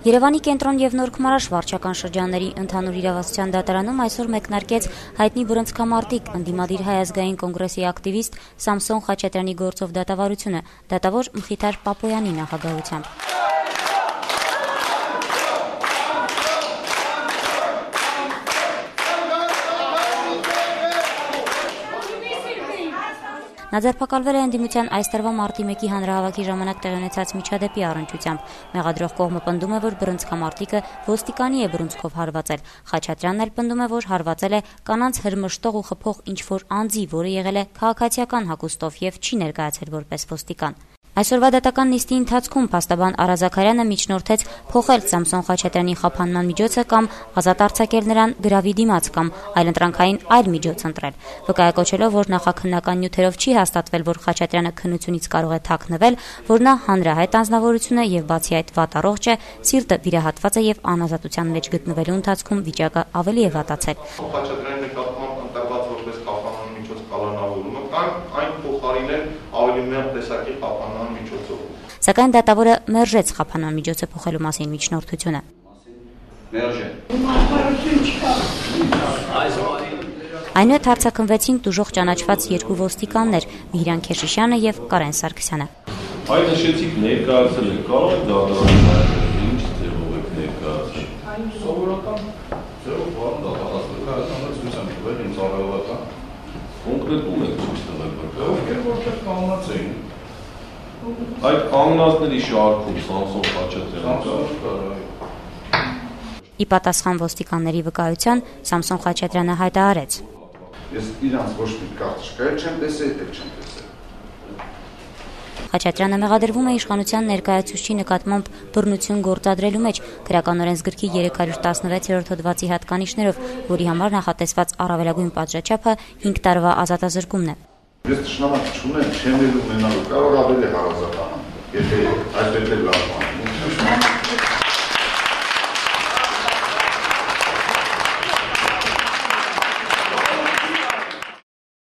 Երևանի կենտրոն և Նոր Քմարաշ վարչական շրջանների ընդհանուր իրավասության դատարանում այսօր մեկնարկեց հայտնի բռնցքամարտիկ ընդդիմադիր Հայ ազգային կոնգրեսի ակտիվիստ Սամսոն Խաչատրյանի գործով դատավարությունը, դատավոր Մխիթար Պապոյանի նախագահությամբ։ Նա ձերբակալվել է ընդդիմության այս տարվա մարտի 1-ի հանրահավաքի ժամանակ տեղի ունեցած միջադեպի առնչությամբ։ Մեղադրող կողմը պնդում է, որ բռնցքամարտիկը ոստիկանի է բռունցքով հարվածել։ Խաչատրյանն էլ պնդում է, որ հարվածել է կանանց հրմշտող ու խփող ինչ-որ անձի, որը եղել է քաղաքացիական հագուստով եւ չի ներկայացել որպես ոստիկան։ Այսօրվա դատական նիստի ընթացքում փաստաբան Արա Զաքարյանը միջնորդեց փոխել Սամսոն Խաչատրյանի խափանման միջոցը կամ ազատ արձակել նրան գրավի դիմաց կամ այլընտրանքային այլ միջոց ընտրել, վկայակոչելով, որ նախաքննական նյութերով չի հաստատվել, որ Խաչատրյանը քննությունից կարող է թաքնվել, որ նա հանրահայտ անձնավորություն է եւ բացի այդ վատառողջ է, սիրտը վիրահատված է եւ անազատության մեջ գտնվելու ընթացքում վիճակը ավելի է վատացել։ Խաչատրյանի նկատմամբ ընտրված որպես խափանման միջոց կալանավորումը կամ այն փոխարինել ավելի մեծ տեսակի խափանման միջոցով։ Սակայն դատավորը մերժեց խափանման միջոցը փոխելու մասին միջնորդությունը։ Այնուհետ հարցաքննվեցին տուժող ճանաչված երկու ոստիկաններ՝ Միհրան Քեշիշյանը եւ Կարեն Սարգսյանը։ Այդ նշեցիք ներկայացել եք, կարող եք դատարանին ինչ ձևով եք ներկայացել։ Սովորական ձևով բան դատարանացել է ինձ առավոտը։ Կոնկրետում եք ցույց տվել վկայել, որտեղ կանգնած էին։ Այդ կանգնածների շարքում Սամսոն Խաչատրյանը։ Ի պատասխան ոստիկանների վկայության Սամսոն Խաչատրյանը հայտարարեց. Ես իրանց ոչ մի կարտոշկայել չեմ տեսել, էլ չեմ տեսել։ Խաչատրյանը մեղադրվում է իշխանության ներկայացուցչի նկատմամբ բռնություն գործադրելու մեջ Քրեականորեն զգրքի 316-րդ հոդվածի հատկանիշներով, որի համար նախատեսված առավելագույն պատժաչափը 5 տարվա ազատազրկումն է։ Ես ճշնամակ չունեմ, չեմ էլ ունենալու, կարող ավելի հարազատանալ, եթե այսպես էլ լավ բան։